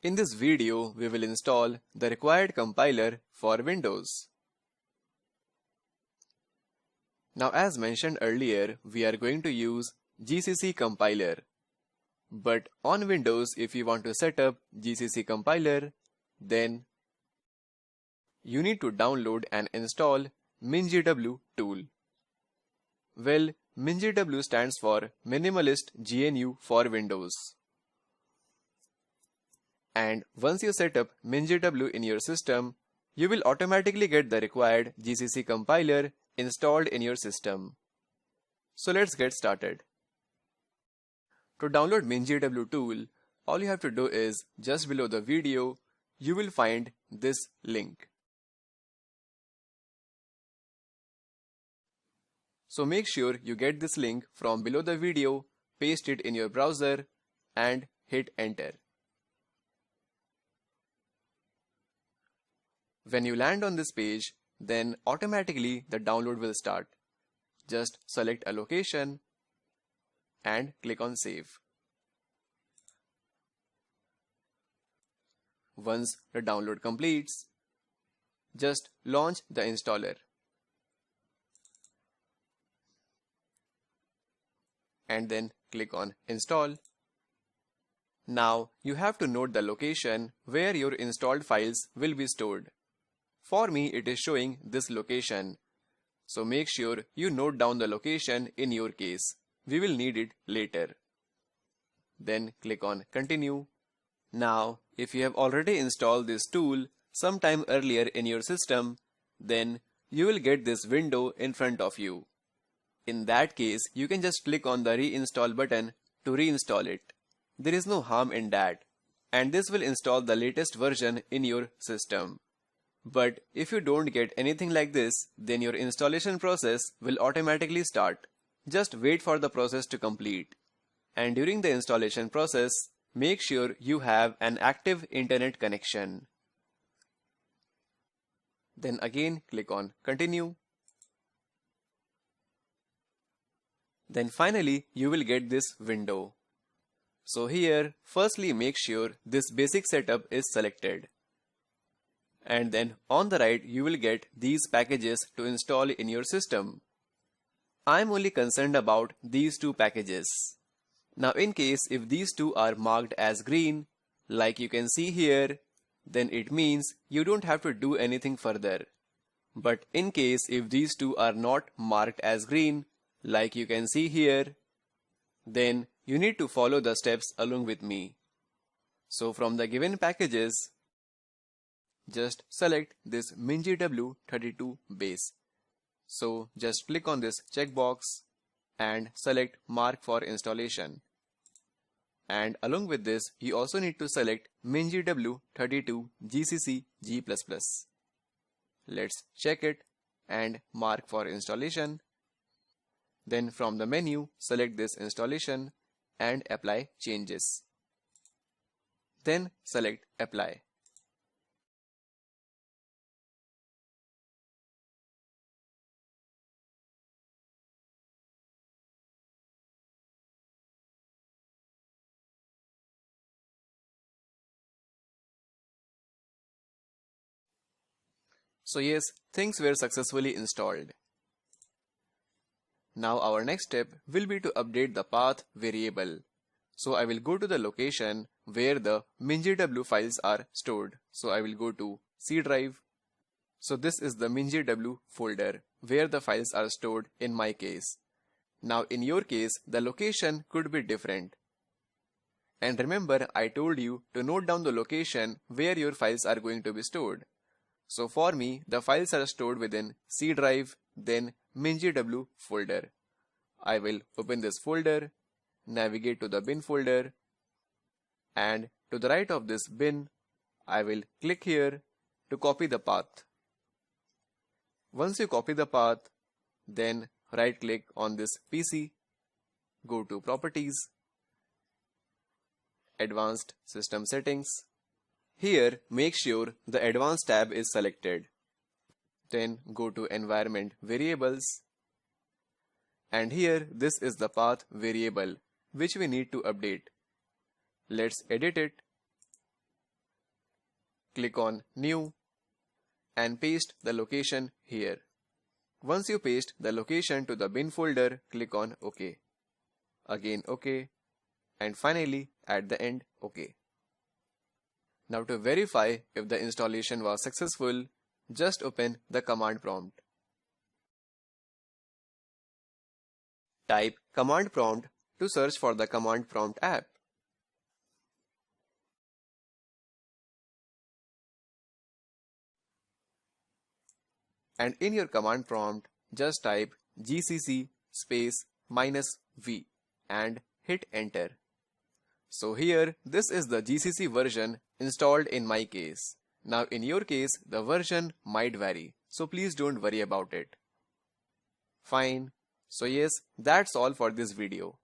In this video, we will install the required compiler for Windows. Now, as mentioned earlier, we are going to use GCC compiler. But on Windows, if you want to set up GCC compiler, then you need to download and install MinGW tool. Well, MinGW stands for Minimalist GNU for Windows. And once you set up MinGW in your system, you will automatically get the required GCC compiler installed in your system. So let's get started. To download MinGW tool, all you have to do is just below the video, you will find this link. So make sure you get this link from below the video, paste it in your browser and hit enter. When you land on this page, then automatically the download will start. Just select a location and click on save. Once the download completes, just launch the installer. And then click on install. Now you have to note the location where your installed files will be stored. For me, it is showing this location. So make sure you note down the location in your case. We will need it later. Then click on continue. Now, if you have already installed this tool sometime earlier in your system, then you will get this window in front of you. In that case, you can just click on the reinstall button to reinstall it. There is no harm in that. And this will install the latest version in your system. But if you don't get anything like this, then your installation process will automatically start. Just wait for the process to complete. And during the installation process, make sure you have an active internet connection. Then again click on continue. Then finally you will get this window. So here, firstly make sure this basic setup is selected. And then on the right you will get these packages to install in your system. I'm only concerned about these two packages. Now in case if these two are marked as green, like you can see here, then it means you don't have to do anything further. But in case if these two are not marked as green, like you can see here, then you need to follow the steps along with me. So from the given packages, just select this MinGW32 base. So just click on this checkbox and select mark for installation. And along with this, you also need to select MinGW32 GCC G++. Let's check it and mark for installation. Then from the menu, select this installation and apply changes. Then select apply. So yes, things were successfully installed. Now our next step will be to update the path variable. So I will go to the location where the MinGW files are stored. So I will go to C drive. So this is the MinGW folder where the files are stored in my case. Now in your case, the location could be different. And remember, I told you to note down the location where your files are going to be stored. So for me, the files are stored within C drive, then MinGW folder. I will open this folder, navigate to the bin folder, and to the right of this bin, I will click here to copy the path. Once you copy the path, then right click on this PC, go to Properties, Advanced System Settings. Here, make sure the Advanced tab is selected. Then go to Environment Variables. And here, this is the path variable, which we need to update. Let's edit it. click on New and paste the location here. Once you paste the location to the bin folder, click on OK. Again OK. And finally, at the end, OK. Now to verify if the installation was successful, just open the command prompt. Type command prompt to search for the command prompt app. And in your command prompt, just type gcc space -v and hit enter. So here, this is the GCC version installed in my case. Now in your case, the version might vary, so please don't worry about it. Fine. So yes, that's all for this video.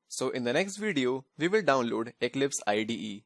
So in the next video, we will download Eclipse IDE.